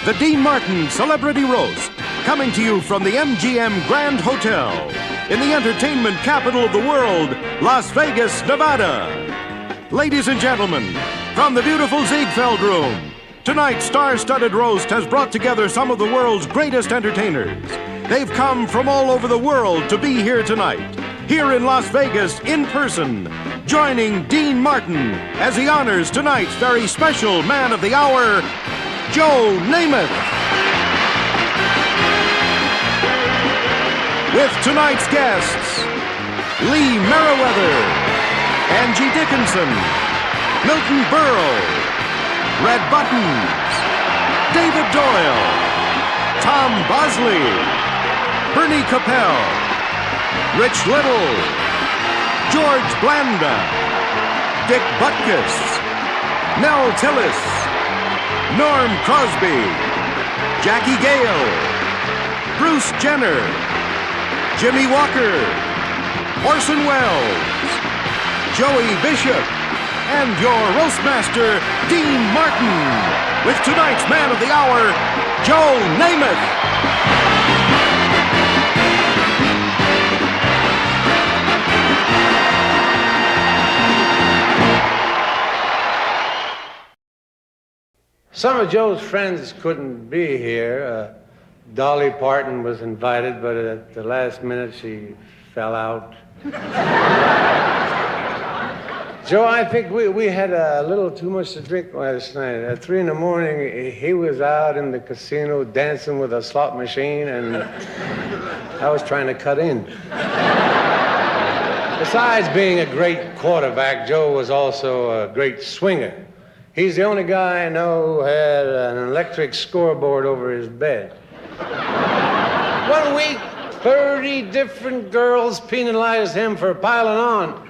the Dean Martin Celebrity Roast, coming to you from the MGM Grand Hotel in the entertainment capital of the world, Las Vegas, Nevada. Ladies and gentlemen, from the beautiful Ziegfeld Room, tonight's star-studded roast has brought together some of the world's greatest entertainers. They've come from all over the world to be here tonight, here in Las Vegas in person, joining Dean Martin as he honors tonight's very special man of the hour, Joe Namath. With tonight's guests, Lee Merriweather, Angie Dickinson, Milton Berle, Red Buttons, David Doyle, Tom Bosley, Bernie Capel, Rich Little, George Blanda, Dick Butkus, Mel Tillis, Norm Crosby, Jackie Gale, Bruce Jenner, Jimmy Walker, Orson Welles, Joey Bishop, and your roastmaster, Dean Martin, with tonight's man of the hour, Joe Namath. Some of Joe's friends couldn't be here. Dolly Parton was invited, but at the last minute she fell out. Joe, I think we had a little too much to drink last night. At 3 in the morning, he was out in the casino dancing with a slot machine, and I was trying to cut in. Besides being a great quarterback, Joe was also a great swinger. He's the only guy I know who had an electric scoreboard over his bed. 1 week, 30 different girls penalized him for piling on.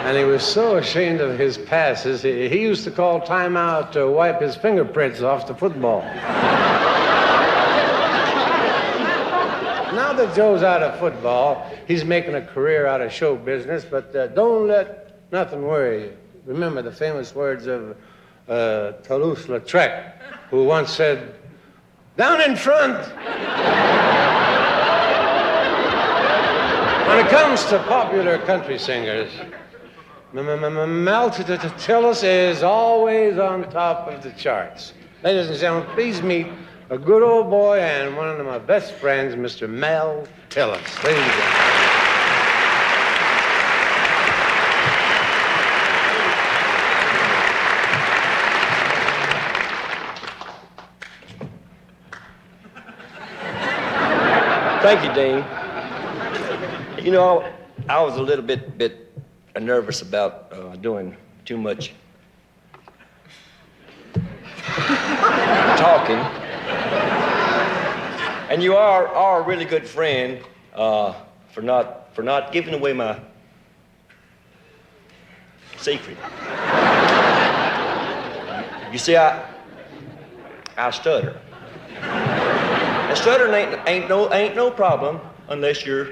And he was so ashamed of his passes, he used to call timeout to wipe his fingerprints off the football. Now that Joe's out of football, he's making a career out of show business, but don't let nothing worry you. Remember the famous words of Toulouse-Lautrec, who once said, "Down in front." When it comes to popular country singers, Mel Tillis is always on top of the charts. Ladies and gentlemen, please meet a good old boy and one of my best friends, Mr. Mel Tillis. Ladies and gentlemen. Thank you, Dean. You know, I was a little bit nervous about doing too much talking. And you are a really good friend for not giving away my secret. You see, I stutter. And stuttering ain't no problem unless you're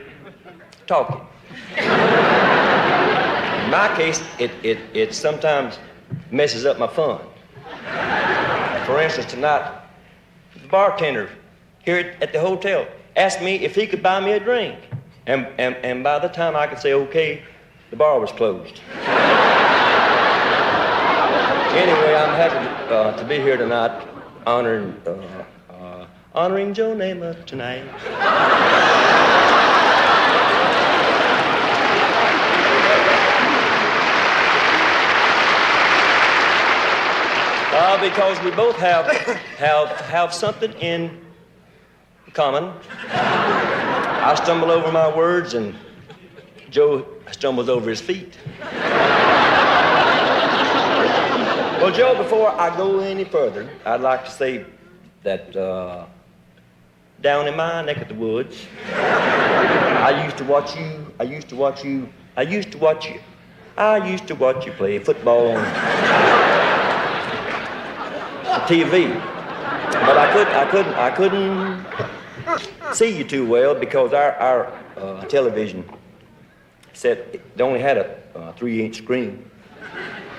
talking. In my case, it sometimes messes up my fun. For instance, tonight, the bartender here at the hotel asked me if he could buy me a drink. And by the time I could say okay, the bar was closed. Anyway, I'm happy to be here tonight honoring Joe Namath tonight. Because we both have something in common. I stumble over my words, and Joe stumbles over his feet. Well, Joe, before I go any further, I'd like to say that down in my neck of the woods, I used to watch you play football on TV, but I couldn't see you too well because our television set it only had a 3-inch screen.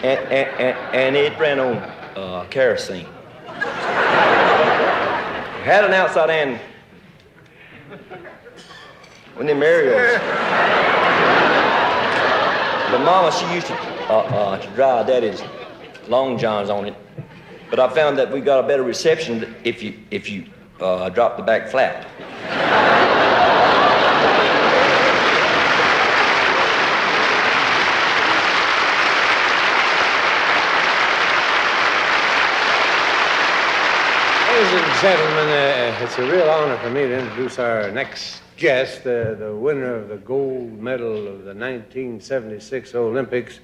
and it ran on kerosene. Had an outside and when them aerials. But Mama, she used to dry Daddy's long johns on it. But I found that we got a better reception if you drop the back flat. Ladies and gentlemen, it's a real honor for me to introduce our next guest, the winner of the gold medal of the 1976 Olympics,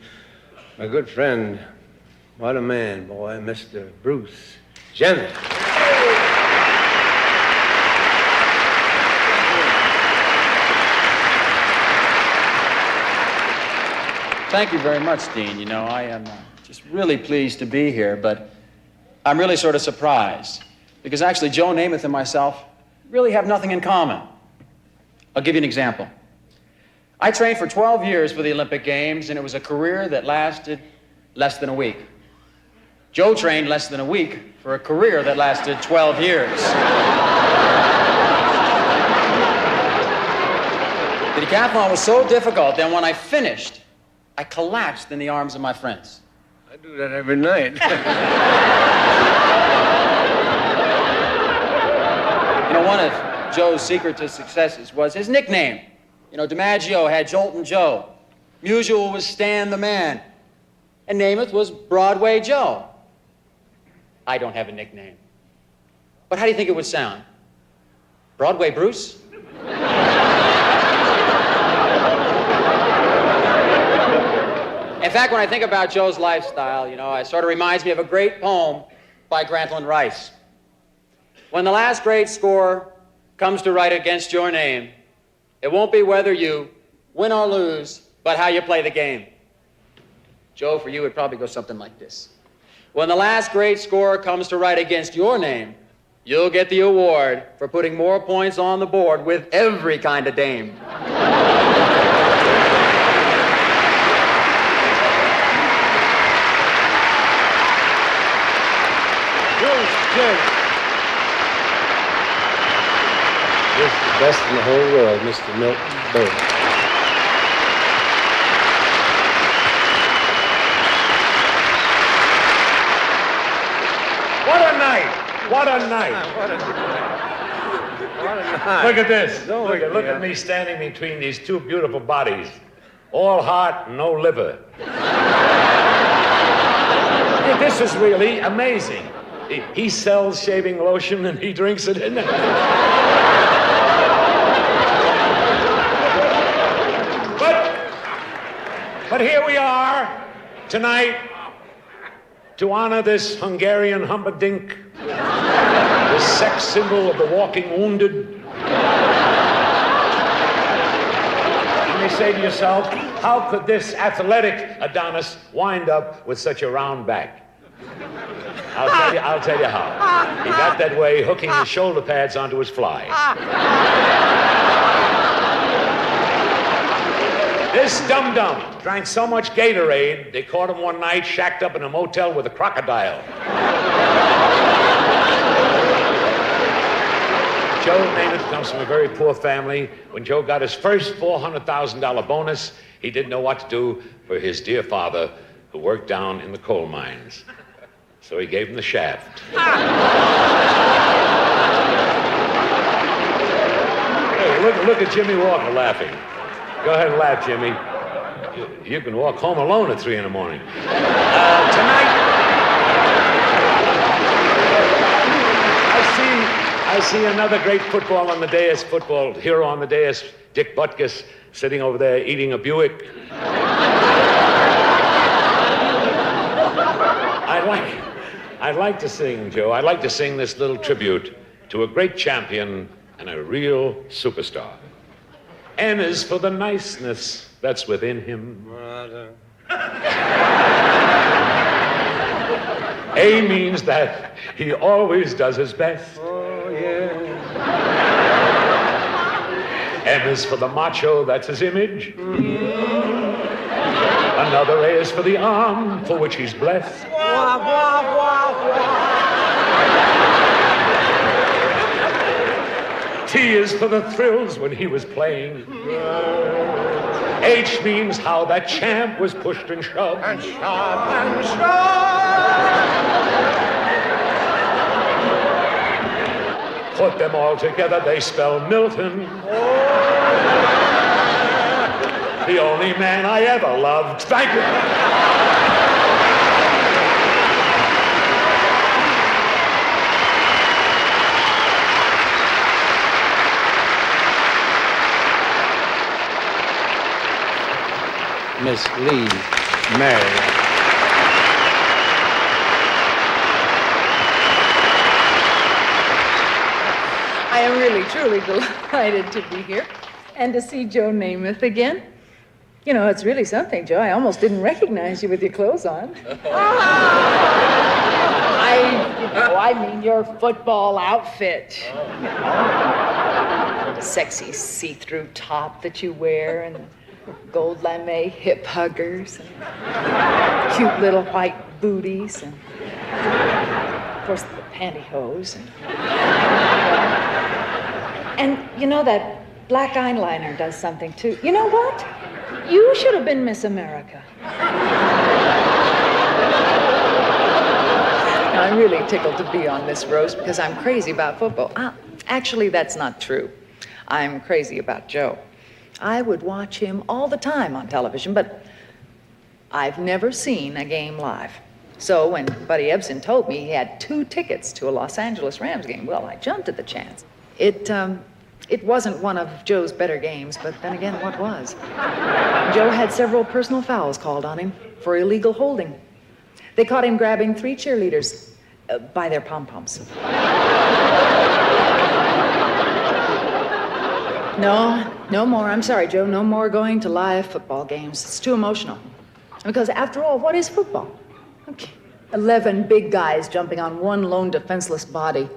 my good friend, what a man, boy, Mr. Bruce Jenner. Thank you very much, Dean. You know, I am just really pleased to be here, but I'm really sort of surprised because actually Joe Namath and myself really have nothing in common. I'll give you an example. I trained for 12 years for the Olympic Games, and it was a career that lasted less than a week. Joe trained less than a week for a career that lasted 12 years. The decathlon was so difficult that when I finished, I collapsed in the arms of my friends. I do that every night. You know, one of Joe's secret to successes was his nickname. You know, DiMaggio had Joltin' Joe. Musial was Stan the Man. And Namath was Broadway Joe. I don't have a nickname. But how do you think it would sound? Broadway Bruce? In fact, when I think about Joe's lifestyle, you know, it sort of reminds me of a great poem by Grantland Rice. When the last great score comes to write against your name, it won't be whether you win or lose, but how you play the game. Joe, for you, it'd probably go something like this. When the last great score comes to write against your name, you'll get the award for putting more points on the board with every kind of dame. This is the best in the whole world, Mr. Milton Berle. What a night! What a night! What a night. Look at this. Don't Look look at me standing between these two beautiful bodies. All heart, no liver. This is really amazing. He sells shaving lotion and he drinks it. But here we are tonight to honor this Hungarian humperdinck, the sex symbol of the walking wounded. You may say to yourself, how could this athletic Adonis wind up with such a round back? I'll tell you how. He got that way hooking his shoulder pads onto his fly. This dum-dum drank so much Gatorade, they caught him one night shacked up in a motel with a crocodile. Joe Namath comes from a very poor family. When Joe got his first $400,000 bonus, he didn't know what to do for his dear father, who worked down in the coal mines. So he gave him the shaft. Hey, look at Jimmy Walker laughing. Go ahead and laugh, Jimmy. You can walk home alone at 3 in the morning. Tonight, I see another great football on the dais, football hero on the dais, Dick Butkus, sitting over there eating a Buick. I'd like to sing, Joe. I'd like to sing this little tribute to a great champion and a real superstar. N is for the niceness that's within him. A means that he always does his best. Oh, yeah. M is for the macho, that's his image. Another A is for the arm for which he's blessed. Wah, wah, wah, wah. T is for the thrills when he was playing. H means how that champ was pushed and shoved. And shot and shot. Put them all together, they spell Milton. The only man I ever loved. Thank you. Miss Lee Mary. I am really, truly delighted to be here and to see Joe Namath again. You know, it's really something, Joe. I almost didn't recognize you with your clothes on. I mean your football outfit. You know, the sexy see-through top that you wear and gold lame hip huggers and cute little white booties and, of course, the pantyhose. And you know, that black eyeliner does something, too. You know what? You should have been Miss America. Now, I'm really tickled to be on this roast because I'm crazy about football. Actually, that's not true. I'm crazy about Joe. I would watch him all the time on television, but I've never seen a game live. So when Buddy Ebsen told me he had 2 tickets to a Los Angeles Rams game, well, I jumped at the chance. It wasn't one of Joe's better games, but then again, what was? Joe had several personal fouls called on him for illegal holding. They caught him grabbing 3 cheerleaders by their pom-poms. No more. I'm sorry, Joe. No more going to live football games. It's too emotional. Because after all, what is football? Okay. 11 big guys jumping on one lone defenseless body.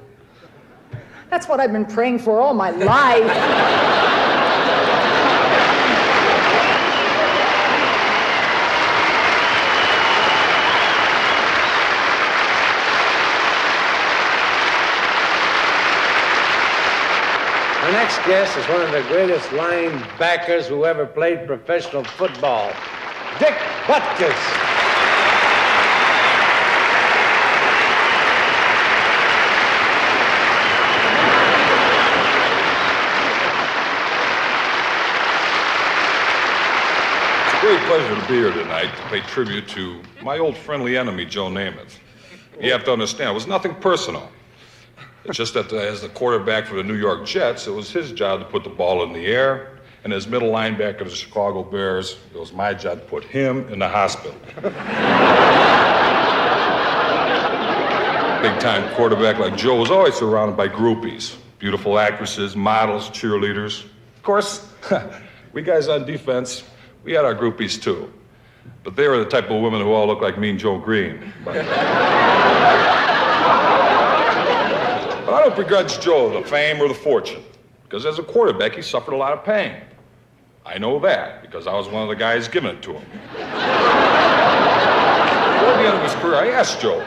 That's what I've been praying for all my life. Our next guest is one of the greatest linebackers who ever played professional football, Dick Butkus. It's a great pleasure to be here tonight to pay tribute to my old friendly enemy, Joe Namath. You have to understand, it was nothing personal. It's just that as the quarterback for the New York Jets, it was his job to put the ball in the air, and as middle linebacker of the Chicago Bears, it was my job to put him in the hospital. Big-time quarterback like Joe was always surrounded by groupies, beautiful actresses, models, cheerleaders. Of course, we guys on defense, we had our groupies too. But they were the type of women who all looked like Mean Joe Green. But I don't begrudge Joe the fame or the fortune, because as a quarterback, he suffered a lot of pain. I know that, because I was one of the guys giving it to him. Toward the end of his career, I asked Joe,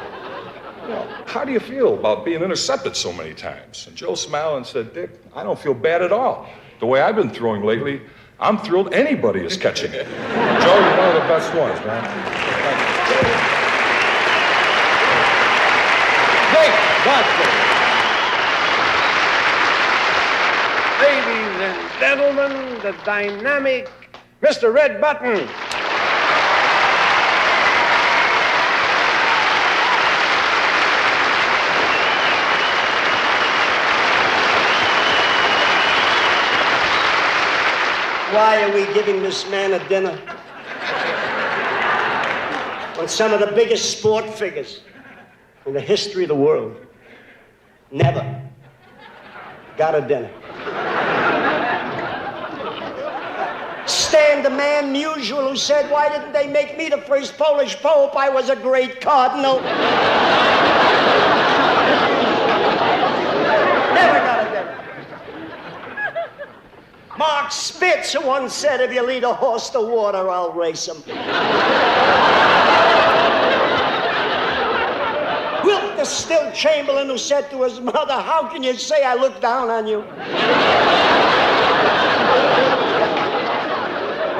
how do you feel about being intercepted so many times? And Joe smiled and said, Dick, I don't feel bad at all. The way I've been throwing lately, I'm thrilled anybody is catching it. Joe, you're one of the best ones, man. Dick Butkus. Ladies and gentlemen, the dynamic Mr. Red Button. Why are we giving this man a dinner? When some of the biggest sport figures in the history of the world never got a dinner. Stan the man Musial, who said, why didn't they make me the first Polish Pope? I was a great cardinal. Never got a dinner. Mark Spitz, who once said, if you lead a horse to water, I'll race him. Wilkes Still Chamberlain, who said to his mother, how can you say I look down on you?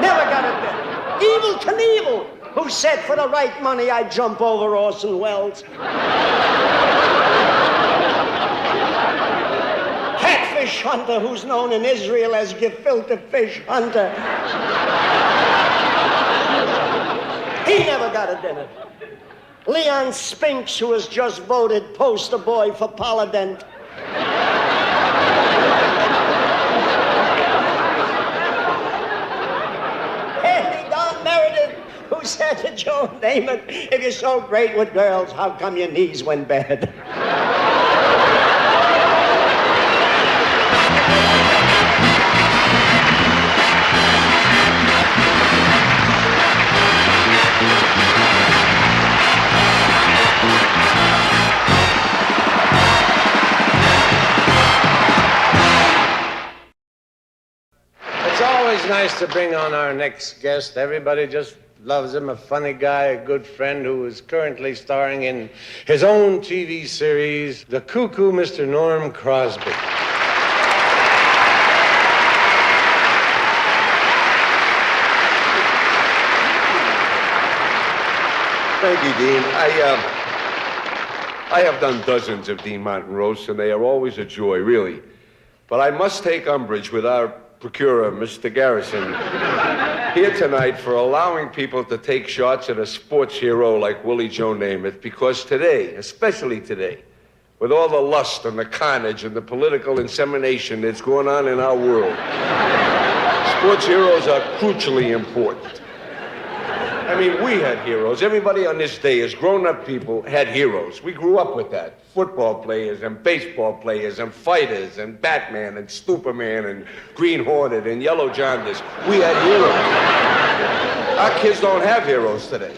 Never got it there. Evel Knievel, who said for the right money I'd jump over Orson Welles. Catfish Hunter, who's known in Israel as Gefilte Fish Hunter. He never got a dinner. Leon Spinks, who was just voted poster boy for Polydent. Andy Don Meredith, who said to Joe Namath, if you're so great with girls, how come your knees went bad? It's always nice to bring on our next guest. Everybody just loves him, a funny guy, a good friend who is currently starring in his own TV series, The Cuckoo Mr. Norm Crosby. Thank you, Dean. I have done dozens of Dean Martin roasts, and they are always a joy, really. But I must take umbrage with our procurer, Mr. Garrison, here tonight for allowing people to take shots at a sports hero like Willie Joe Namath, because today, especially today, with all the lust and the carnage and the political insemination that's going on in our world, sports heroes are crucially important. I mean, we had heroes. Everybody on this day, as grown-up people, had heroes. We grew up with that. Football players and baseball players and fighters and Batman and Superman and Green Hornet and Yellow Jaundice. We had heroes. Our kids don't have heroes today.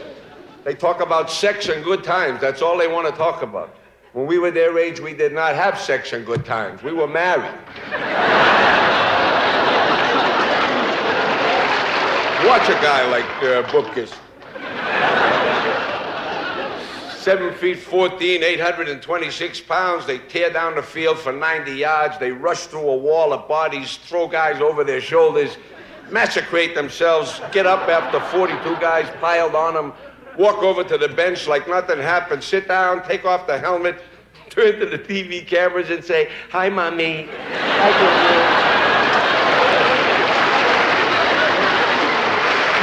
They talk about sex and good times. That's all they want to talk about. When we were their age, we did not have sex and good times. We were married. Watch a guy like Bupkis. 7 feet 14, 826 pounds. They tear down the field for 90 yards. They rush through a wall of bodies, throw guys over their shoulders, massacrate themselves, get up after 42 guys piled on them, walk over to the bench like nothing happened, sit down, take off the helmet, turn to the TV cameras and say, hi, Mommy. Hi,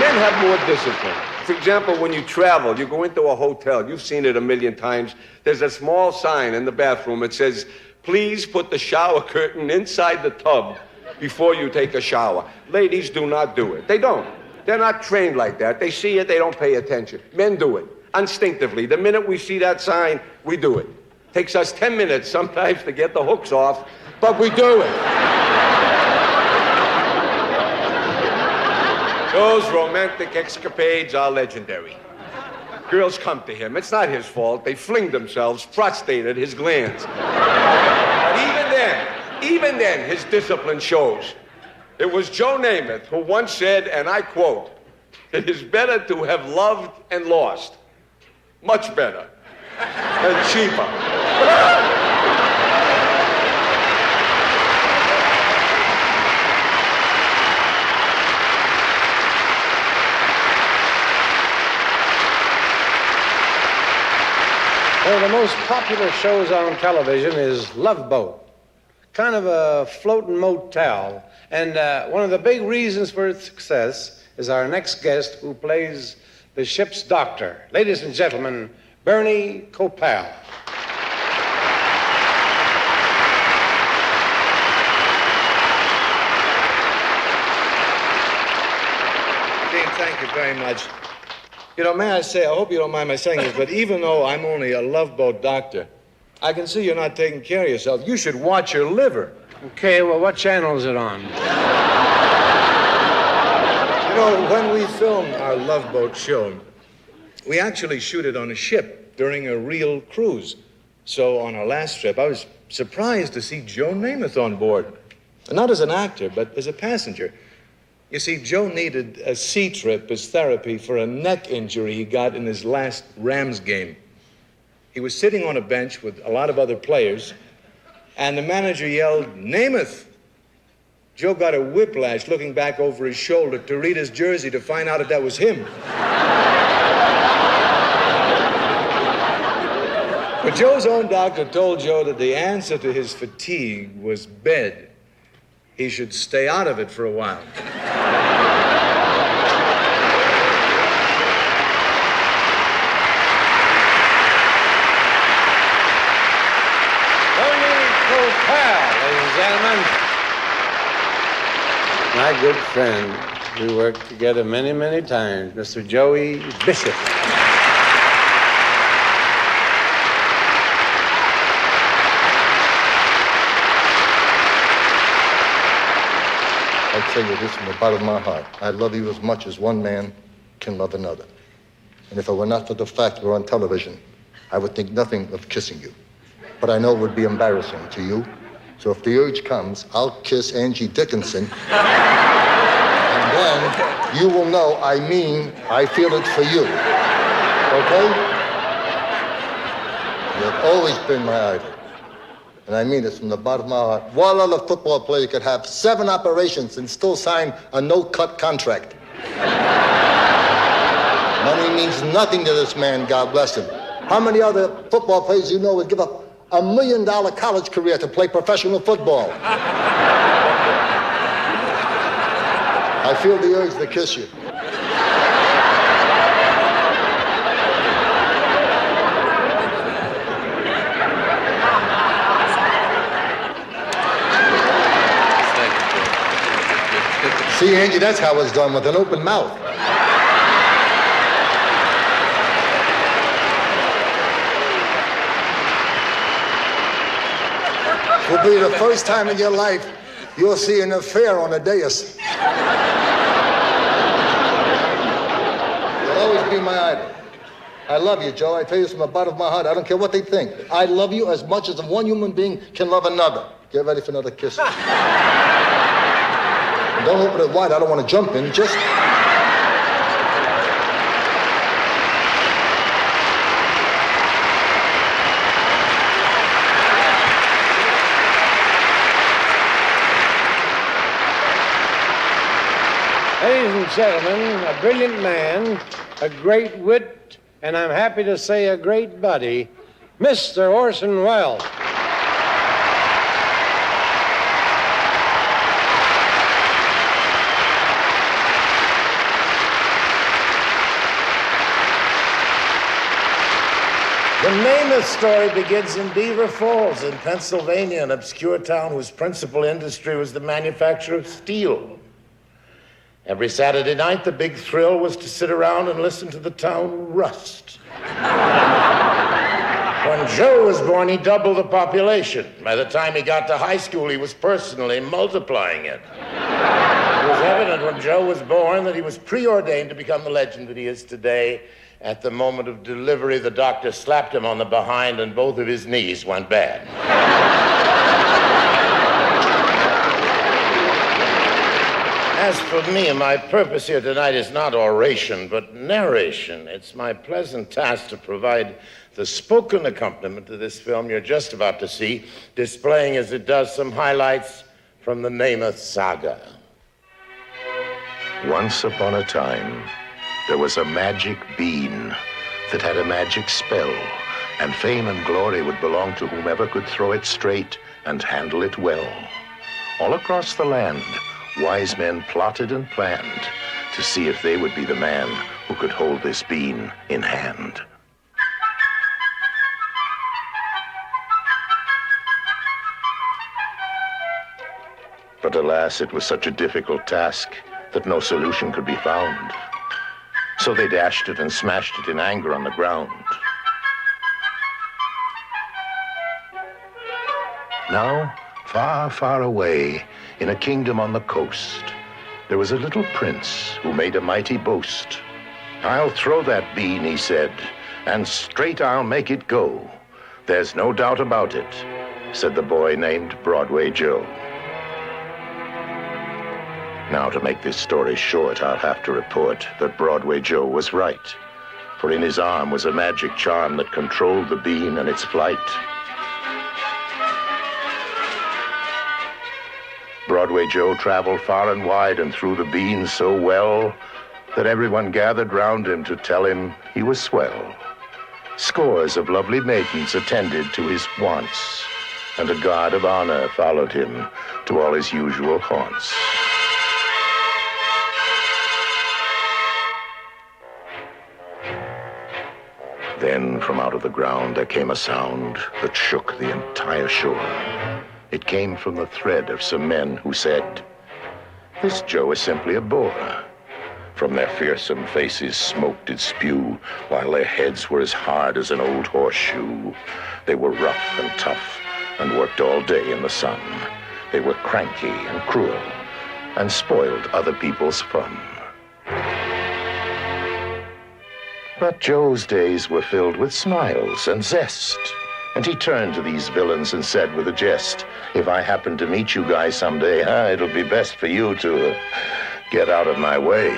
Men have more discipline. For example, when you travel, you go into a hotel, you've seen it a million times, there's a small sign in the bathroom that says, please put the shower curtain inside the tub before you take a shower. Ladies do not do it. They don't. They're not trained like that. They see it, they don't pay attention. Men do it, instinctively. The minute we see that sign, we do it. Takes us 10 minutes sometimes to get the hooks off, but we do it. Those romantic escapades are legendary. Girls come to him. It's not his fault. They fling themselves, prostrated his glands. But even then, his discipline shows. It was Joe Namath who once said, and I quote, it is better to have loved and lost. Much better. And cheaper. One of the most popular shows on television is Love Boat, kind of a floating motel. And one of the big reasons for its success is our next guest who plays the ship's doctor. Ladies and gentlemen, Bernie Kopal. Dean, thank you very much. You know, may I say, I hope you don't mind my saying this, but even though I'm only a Love Boat doctor, I can see you're not taking care of yourself. You should watch your liver. Okay, well, what channel is it on? You know, when we film our Love Boat show, we actually shoot it on a ship during a real cruise. So on our last trip, I was surprised to see Joe Namath on board. Not as an actor, but as a passenger. You see, Joe needed a C-trip as therapy for a neck injury he got in his last Rams game. He was sitting on a bench with a lot of other players, and the manager yelled, "Namath!" Joe got a whiplash looking back over his shoulder to read his jersey to find out that was him. But Joe's own doctor told Joe that the answer to his fatigue was bed. He should stay out of it for a while. Ladies and gentlemen, my good friend, we worked together many, many times, Mr. Joey Bishop. I tell you this from the bottom of my heart. I love you as much as one man can love another. And if it were not for the fact we're on television, I would think nothing of kissing you. But I know it would be embarrassing to you. So if the urge comes, I'll kiss Angie Dickinson. And then you will know I feel it for you. Okay? You've always been my idol. And I mean this from the bottom of my heart. What other football player could have 7 operations and still sign a no-cut contract? Money means nothing to this man, God bless him. How many other football players do you know would give up $1 million college career to play professional football? I feel the urge to kiss you. See, Angie, that's how it's done, with an open mouth. It will be the first time in your life you'll see an affair on a dais. You'll always be my idol. I love you, Joe. I tell you this from the bottom of my heart. I don't care what they think. I love you as much as one human being can love another. Get ready for another kiss. Don't open it wide. I don't want to jump in. Just... Ladies and gentlemen, a brilliant man, a great wit, and I'm happy to say a great buddy, Mr. Orson Welles. The Namath story begins in Beaver Falls in Pennsylvania, an obscure town whose principal industry was the manufacture of steel. Every Saturday night, the big thrill was to sit around and listen to the town rust. When Joe was born, he doubled the population. By the time he got to high school, he was personally multiplying it. It was evident when Joe was born that he was preordained to become the legend that he is today. At the moment of delivery, the doctor slapped him on the behind and both of his knees went bad. As for me, my purpose here tonight is not oration, but narration. It's my pleasant task to provide the spoken accompaniment to this film you're just about to see, displaying as it does some highlights from the Namath saga. Once upon a time, there was a magic bean that had a magic spell, and fame and glory would belong to whomever could throw it straight and handle it well. All across the land, wise men plotted and planned to see if they would be the man who could hold this bean in hand. But alas, it was such a difficult task that no solution could be found. So they dashed it and smashed it in anger on the ground. Now, far, far away, in a kingdom on the coast, there was a little prince who made a mighty boast. "I'll throw that bean," he said, "and straight I'll make it go. There's no doubt about it," said the boy named Broadway Joe. Now, to make this story short, I'll have to report that Broadway Joe was right. For in his arm was a magic charm that controlled the bean and its flight. Broadway Joe traveled far and wide and threw the bean so well that everyone gathered round him to tell him he was swell. Scores of lovely maidens attended to his wants, and a guard of honor followed him to all his usual haunts. Then from out of the ground there came a sound that shook the entire shore. It came from the thread of some men who said, "This Joe is simply a bore." From their fearsome faces smoke did spew, while their heads were as hard as an old horseshoe. They were rough and tough and worked all day in the sun. They were cranky and cruel and spoiled other people's fun. But Joe's days were filled with smiles and zest, and he turned to these villains and said with a jest, "If I happen to meet you guys someday, it'll be best for you to get out of my way."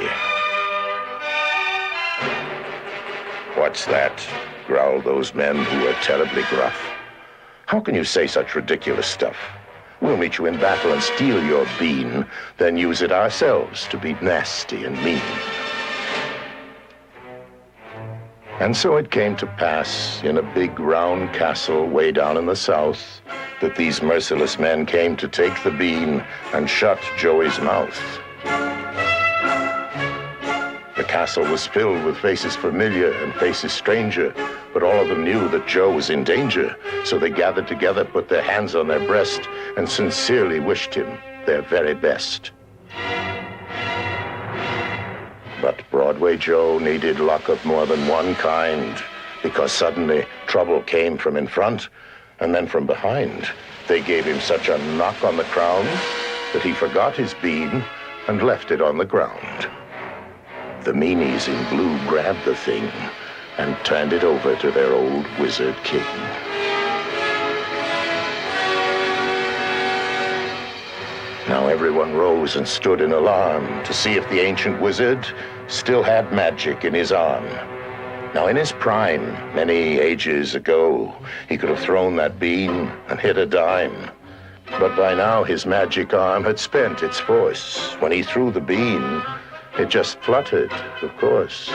"What's that?" growled those men who were terribly gruff. "How can you say such ridiculous stuff? We'll meet you in battle and steal your bean, then use it ourselves to be nasty and mean." And so it came to pass in a big round castle way down in the south that these merciless men came to take the bean and shut Joey's mouth. The castle was filled with faces familiar and faces stranger, but all of them knew that Joe was in danger, so they gathered together, put their hands on their breast, and sincerely wished him their very best. But Broadway Joe needed luck of more than one kind, because suddenly trouble came from in front and then from behind. They gave him such a knock on the crown that he forgot his bean and left it on the ground. The meanies in blue grabbed the thing and turned it over to their old wizard king. Now everyone rose and stood in alarm to see if the ancient wizard still had magic in his arm. Now in his prime, many ages ago, he could have thrown that bean and hit a dime. But by now his magic arm had spent its force. When he threw the bean, it just fluttered, of course.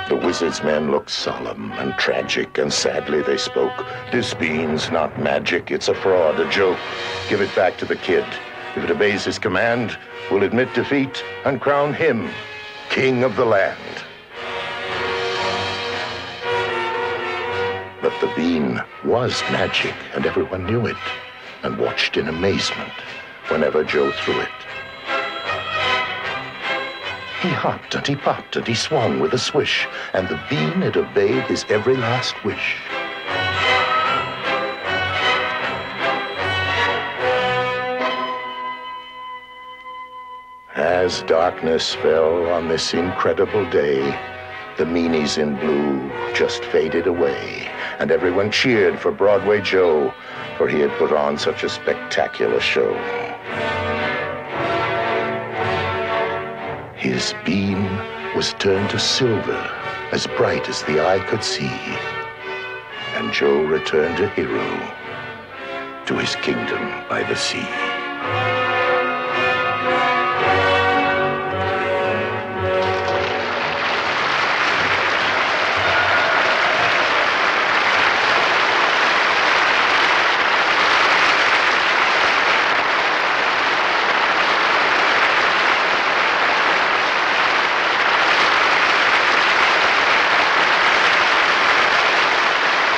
The wizard's men looked solemn and tragic, and sadly they spoke. "This bean's not magic, it's a fraud, a joke. Give it back to the kid. If it obeys his command, we'll admit defeat and crown him king of the land." But the bean was magic, and everyone knew it, and watched in amazement whenever Joe threw it. He hopped and he popped and he swung with a swish, and the bean had obeyed his every last wish. As darkness fell on this incredible day, the meanies in blue just faded away, and everyone cheered for Broadway Joe, for he had put on such a spectacular show. His beam was turned to silver, as bright as the eye could see, and Joe returned a hero to his kingdom by the sea.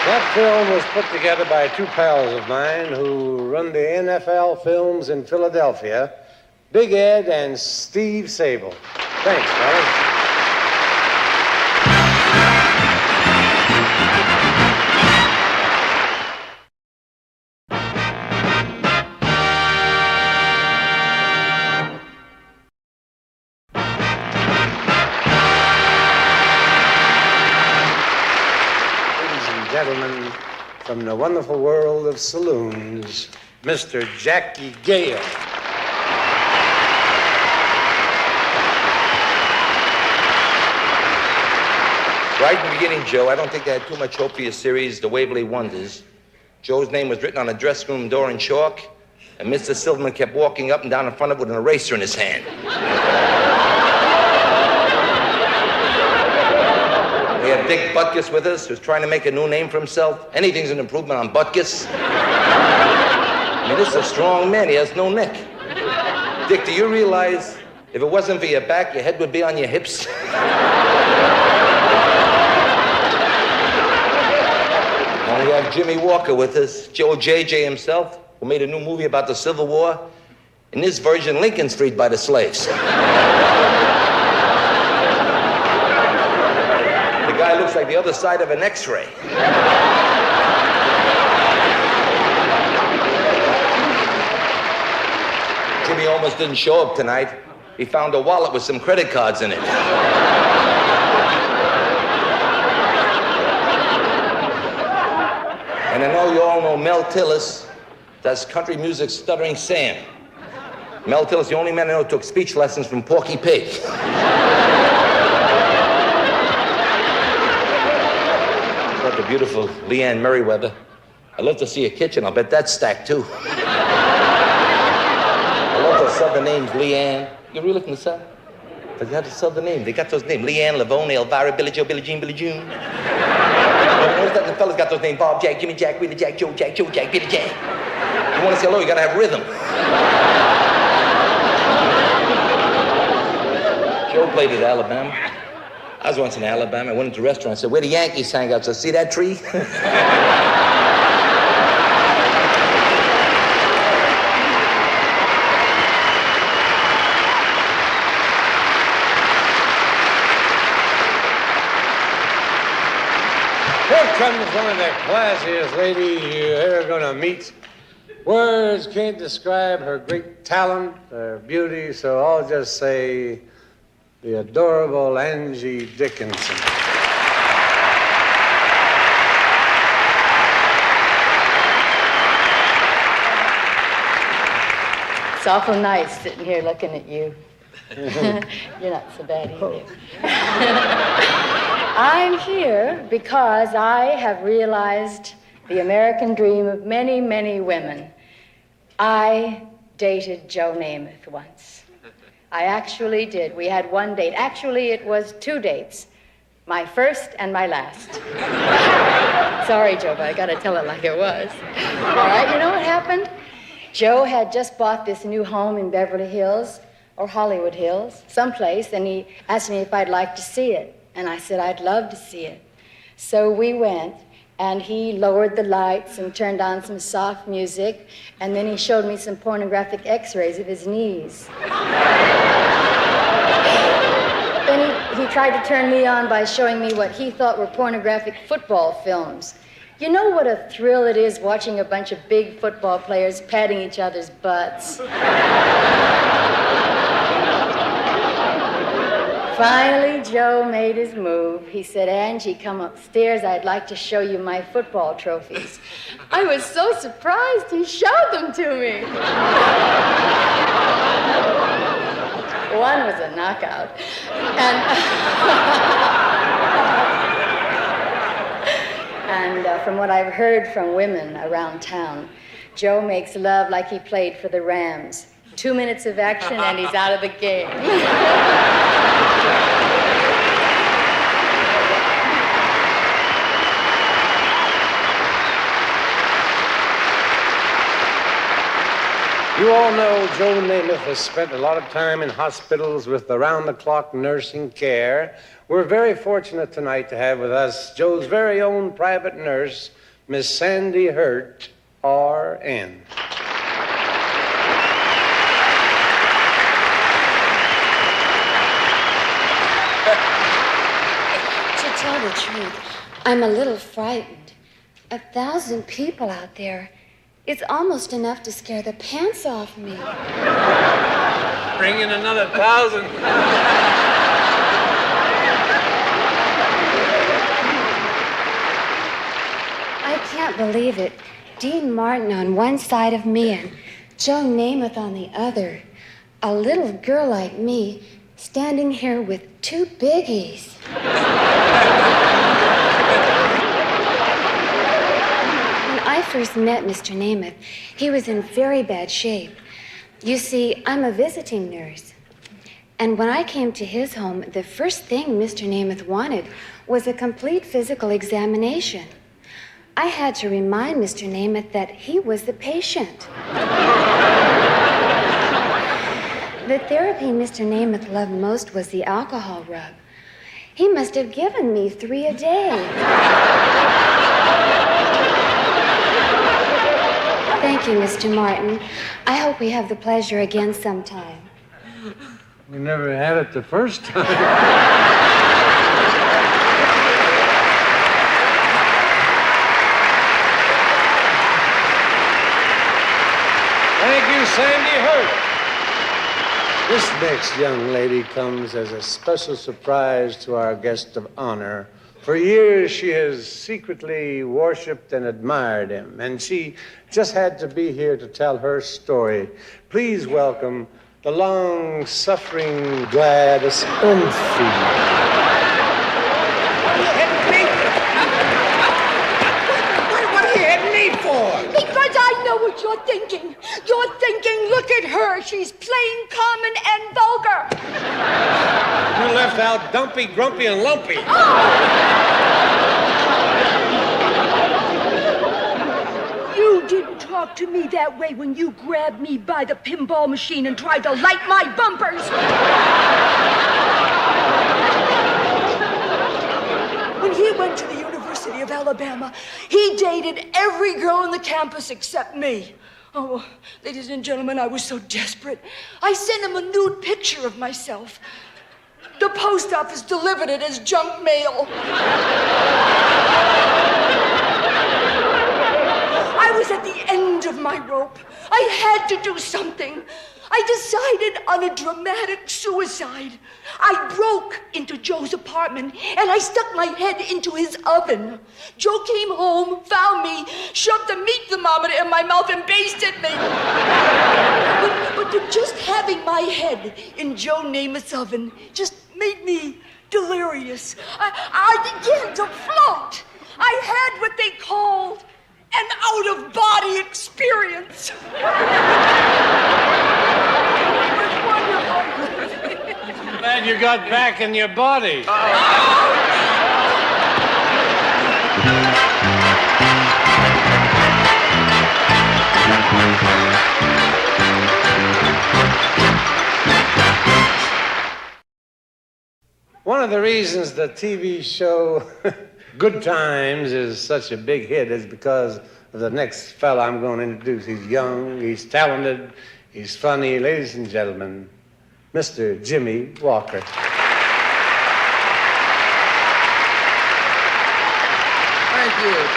That film was put together by two pals of mine who run the NFL Films in Philadelphia, Big Ed and Steve Sable. Thanks, fellas. gentlemen, from the wonderful world of saloons, Mr. Jackie Gale. Right in the beginning, Joe, I don't think I had too much hope for your series, The Waverly Wonders. Joe's name was written on a dressing room door in chalk, and Mr. Silverman kept walking up and down in front of it with an eraser in his hand. We had Dick Butkus with us, who's trying to make a new name for himself. Anything's an improvement on Butkus. I mean, this is a strong man. He has no neck. Dick, do you realize if it wasn't for your back, your head would be on your hips? And we have Jimmy Walker with us, Joe J.J. himself, who made a new movie about the Civil War. In this version, Lincoln's freed by the slaves. The guy looks like the other side of an X-ray. Jimmy almost didn't show up tonight. He found a wallet with some credit cards in it. And I know you all know Mel Tillis. That's country music stuttering Sam. Mel Tillis, the only man I know who took speech lessons from Porky Pig. Got the beautiful Leanne Merriweather. I'd love to see a kitchen. I'll bet that's stacked, too. I love those southern names, Leanne. You really from the South? They got the southern names. They got those names. Leanne, Lavone, Elvira, Billy Joe, Billie Jean, Billie June. Notice that the fellas got those names. Bob, Jack, Jimmy, Jack, Willie, Jack, Joe, Jack, Billy, Jack. You want to say hello, you got to have rhythm. Joe played at Alabama. I was once in Alabama. I went into a restaurant. I said, where the Yankees hang out? So see that tree? Here comes one of the classiest ladies you're ever gonna meet. Words can't describe her great talent, her beauty, so I'll just say the adorable Angie Dickinson. It's awful nice sitting here looking at you. You're not so bad either. I'm here because I have realized the American dream of many, many women. I dated Joe Namath once. I actually did. We had one date. Actually, it was two dates. My first and my last. Sorry, Joe, but I gotta tell it like it was. All right, you know what happened? Joe had just bought this new home in Beverly Hills, or Hollywood Hills, someplace, and he asked me if I'd like to see it. And I said, I'd love to see it. So we went, and he lowered the lights and turned on some soft music, and then he showed me some pornographic x-rays of his knees. Then he tried to turn me on by showing me what he thought were pornographic football films. You know what a thrill it is watching a bunch of big football players patting each other's butts? Finally, Joe made his move. He said, Angie, come upstairs. I'd like to show you my football trophies. I was so surprised he showed them to me. One was a knockout. And from what I've heard from women around town, Joe makes love like he played for the Rams. 2 minutes of action and he's out of the game. You all know Joe Namath has spent a lot of time in hospitals with around-the-clock nursing care. We're very fortunate tonight to have with us Joe's very own private nurse, Miss Sandy Hurt, R.N. To tell the truth, I'm a little frightened. 1,000 people out there. It's almost enough to scare the pants off me. Bring in another 1,000. I can't believe it. Dean Martin on one side of me and Joe Namath on the other. A little girl like me standing here with two biggies. When I first met Mr. Namath, he was in very bad shape. You see, I'm a visiting nurse. And when I came to his home, the first thing Mr. Namath wanted was a complete physical examination. I had to remind Mr. Namath that he was the patient. The therapy Mr. Namath loved most was the alcohol rub. He must have given me 3 a day. Thank you, Mr. Martin. I hope we have the pleasure again sometime. We never had it the first time. Thank you, Sandy Hurt. This next young lady comes as a special surprise to our guest of honor. For years, she has secretly worshipped and admired him, and she just had to be here to tell her story. Please welcome the long-suffering Gladys Umfield. What are you hitting me for? Because I know what you're thinking. You're thinking, look at her. She's plain, common, and vulgar. You left out dumpy, grumpy, and lumpy. You didn't talk to me that way when you grabbed me by the pinball machine and tried to light my bumpers. When he went to the University of Alabama, he dated every girl on the campus except me. Oh, ladies and gentlemen, I was so desperate. I sent him a nude picture of myself. The post office delivered it as junk mail. I was at the end of my rope. I had to do something. I decided on a dramatic suicide. I broke into Joe's apartment, and I stuck my head into his oven. Joe came home, found me, shoved a meat thermometer in my mouth, and basted me. But just having my head in Joe Namath's oven just made me delirious. I began to float. I had what they called an out-of-body experience. Glad you got back in your body. One of the reasons the TV show Good Times is such a big hit is because of the next fella I'm going to introduce. He's young, he's talented, he's funny. Ladies and gentlemen, Mr. Jimmy Walker.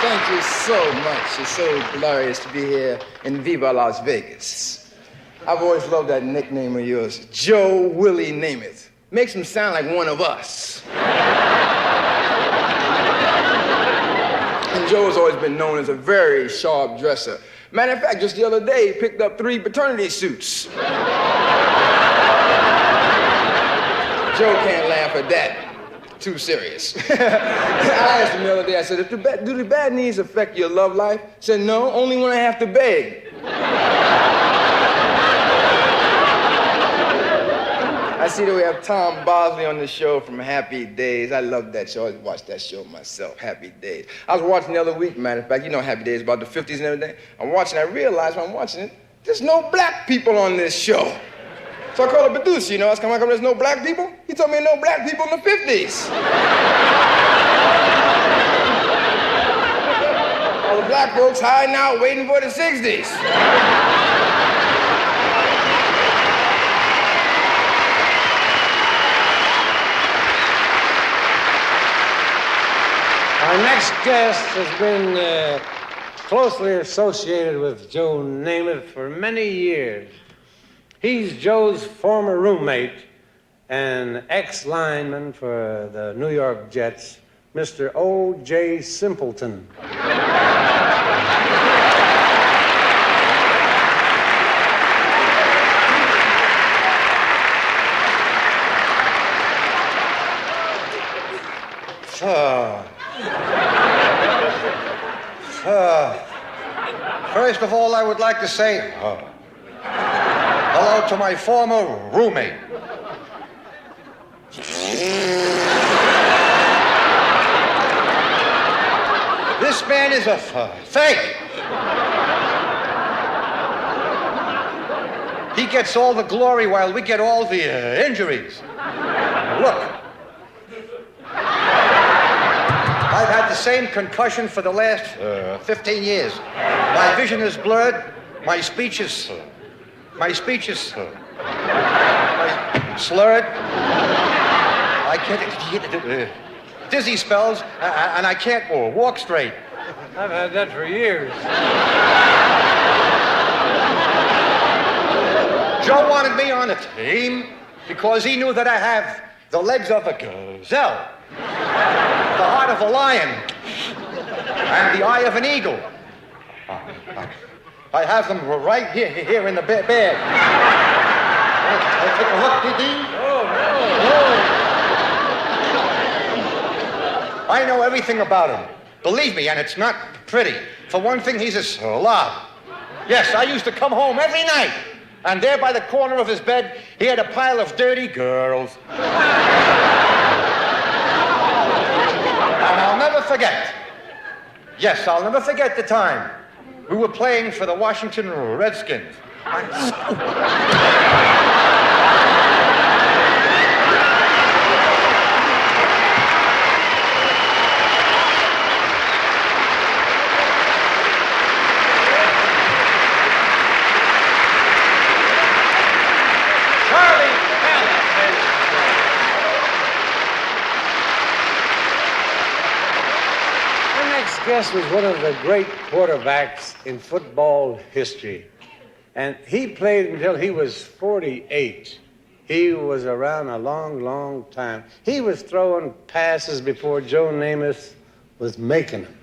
Thank you so much. It's so glorious to be here in Viva Las Vegas. I've always loved that nickname of yours, Joe Willie Namath. Makes him sound like one of us. And Joe has always been known as a very sharp dresser. Matter of fact, just the other day, he picked up 3 paternity suits. Joe can't laugh at that. Too serious. I asked him the other day, I said, do the bad knees affect your love life? He said, no, only when I have to beg. I see that we have Tom Bosley on the show from Happy Days. I love that show. I watched that show myself, Happy Days. I was watching the other week, matter of fact. You know Happy Days, about the 50s and everything. I realized when I'm watching it, there's no black people on this show. So I called the producer, I asked him, how come there's no black people? He told me no black people in the 50s. All the black folks hiding out waiting for the 60s. Our next guest has been closely associated with Joe Namath for many years. He's Joe's former roommate and ex-lineman for the New York Jets, Mr. O.J. Simpleton. First of all, I would like to say hello to my former roommate. This man is a fake. He gets all the glory while we get all the injuries. Look. I've had the same concussion for the last 15 years. My vision is blurred. My speech is slurred. I can't dizzy spells, and I can't walk straight. I've had that for years. Joe wanted me on the team because he knew that I have the legs of a gazelle, the heart of a lion, and the eye of an eagle. I have them right here in the bed. Take a look, Dee. I know everything about him. Believe me, and it's not pretty. For one thing, he's a slob. Yes, I used to come home every night, and there by the corner of his bed, he had a pile of dirty girls. And I'll never forget. Yes, I'll never forget the time we were playing for the Washington Redskins. Guest was one of the great quarterbacks in football history. And he played until he was 48. He was around a long, long time. He was throwing passes before Joe Namath was making them.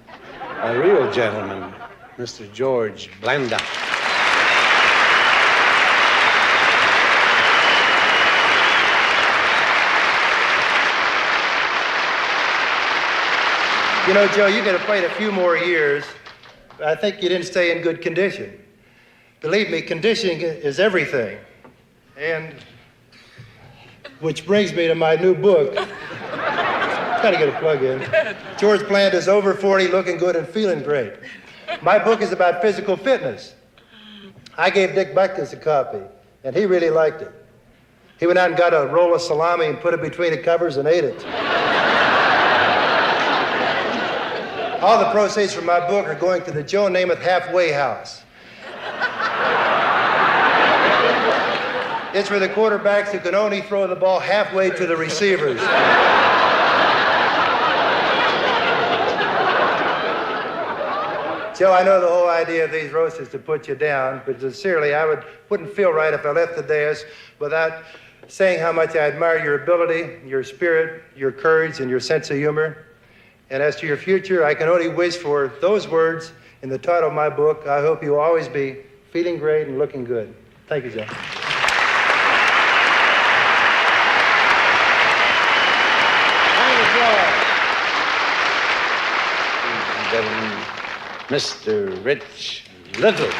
A real gentleman, Mr. George Blanda. You know, Joe, you could have played a few more years. I think you didn't stay in good condition. Believe me, conditioning is everything. And which brings me to my new book. Gotta get a plug in. George Blanda's Over 40, Looking Good and Feeling Great. My book is about physical fitness. I gave Dick Butkus a copy, and he really liked it. He went out and got a roll of salami and put it between the covers and ate it. All the proceeds from my book are going to the Joe Namath Halfway House. It's for the quarterbacks who can only throw the ball halfway to the receivers. Joe, I know the whole idea of these roasts is to put you down, but sincerely, wouldn't feel right if I left the dais without saying how much I admire your ability, your spirit, your courage, and your sense of humor. And as to your future, I can only wish for those words in the title of my book. I hope you'll always be feeling great and looking good. Thank you, Joe. Mr. Rich Little.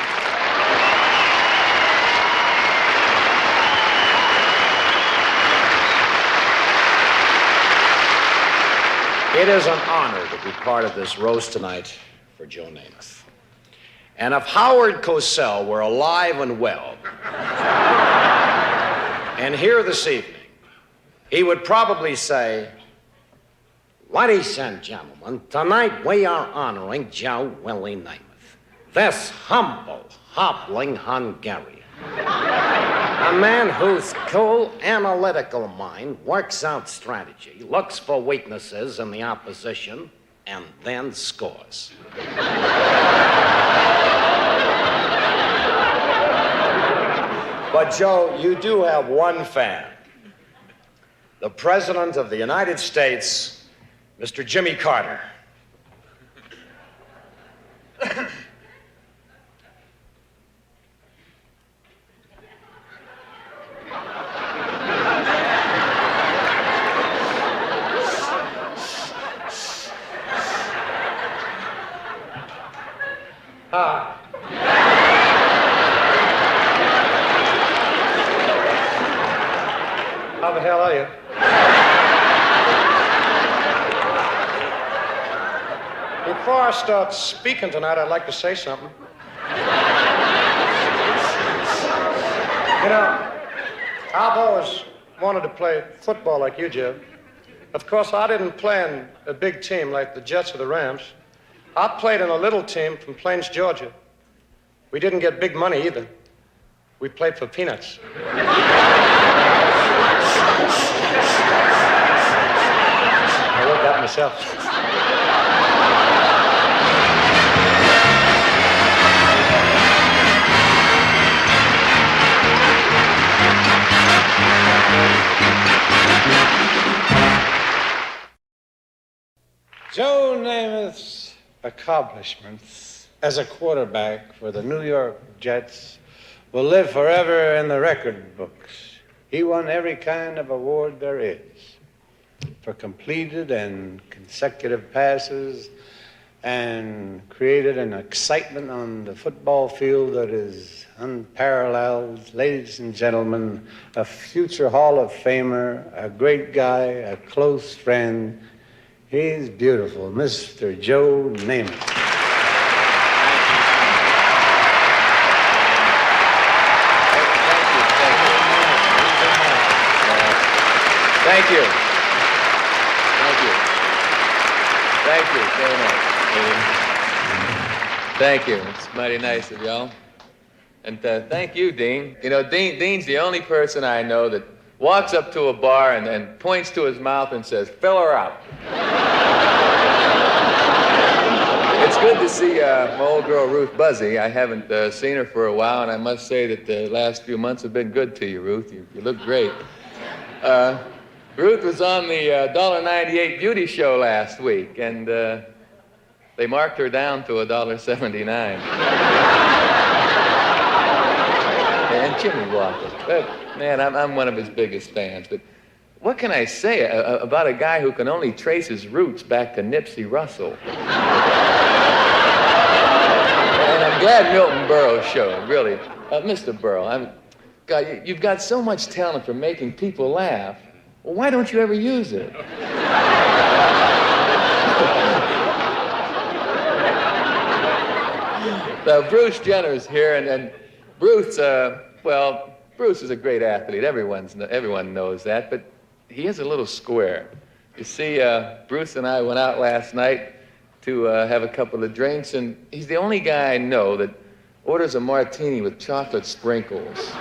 It is an honor to be part of this roast tonight for Joe Namath. And if Howard Cosell were alive and well, and here this evening, he would probably say, "Ladies and gentlemen, tonight we are honoring Joe Willie Namath, this humble, hobbling Hungarian. A man whose cool, analytical mind works out strategy, looks for weaknesses in the opposition, and then scores." But, Joe, you do have one fan. The President of the United States, Mr. Jimmy Carter. How the hell are you? Before I start speaking tonight, I'd like to say something. You know, I've always wanted to play football like you, Joe. Of course, I didn't play in a big team like the Jets or the Rams. I played in a little team from Plains, Georgia. We didn't get big money either. We played for peanuts. I wrote that myself. Joe Namath's accomplishments as a quarterback for the New York Jets will live forever in the record books. He won every kind of award there is for completed and consecutive passes and created an excitement on the football field that is unparalleled. Ladies and gentlemen, a future Hall of Famer, a great guy, a close friend. He's beautiful, Mr. Joe Namath. Thank you. Thank you. Thank you very much. Thank you. It's mighty nice of y'all. And thank you, Dean. You know, Dean's the only person I know that walks up to a bar and points to his mouth and says, "Fill her up." It's good to see my old girl, Ruth Buzzy. I haven't seen her for a while, and I must say that the last few months have been good to you, Ruth. You look great. Ruth was on the $1.98 beauty show last week, and they marked her down to $1.79. And Jimmy Walker. Man, I'm one of his biggest fans, but what can I say about a guy who can only trace his roots back to Nipsey Russell? And I'm glad Milton Berle showed, really. Mr. Berle, God, you've got so much talent for making people laugh. Well, why don't you ever use it? Now, Bruce Jenner's here, and Bruce, well, Bruce is a great athlete. Everyone knows that, but he is a little square. You see, Bruce and I went out last night to have a couple of drinks, and he's the only guy I know that orders a martini with chocolate sprinkles.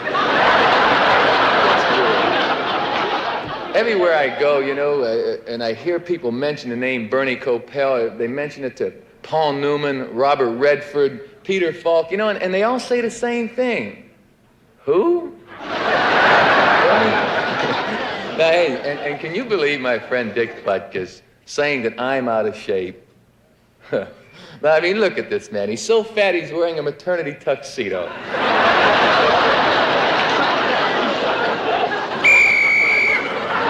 Everywhere I go, you know, and I hear people mention the name Bernie Kopell, they mention it to Paul Newman, Robert Redford, Peter Falk, you know, and they all say the same thing. Who? Now, hey, and can you believe my friend Dick Butkus saying that I'm out of shape? Now, I mean, look at this man. He's so fat he's wearing a maternity tuxedo.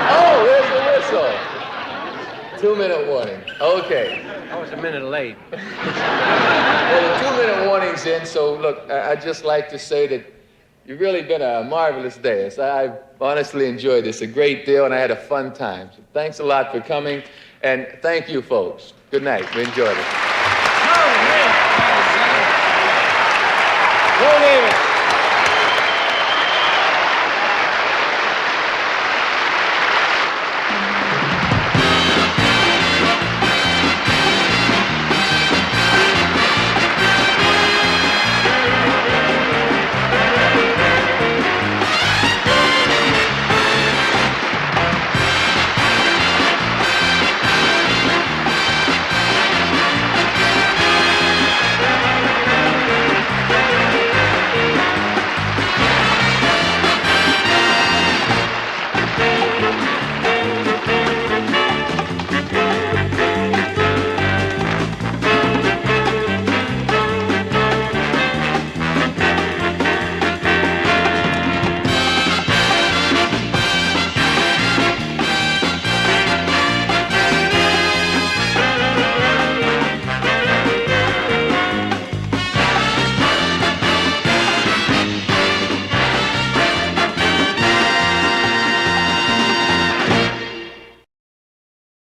Oh, there's the whistle. 2-minute warning. Okay. I was a minute late. Well, the 2-minute warning's in, so look, I'd just like to say that you've really been a marvelous day. I've honestly enjoyed this a great deal, and I had a fun time. So thanks a lot for coming, and thank you, folks. Good night. We enjoyed it.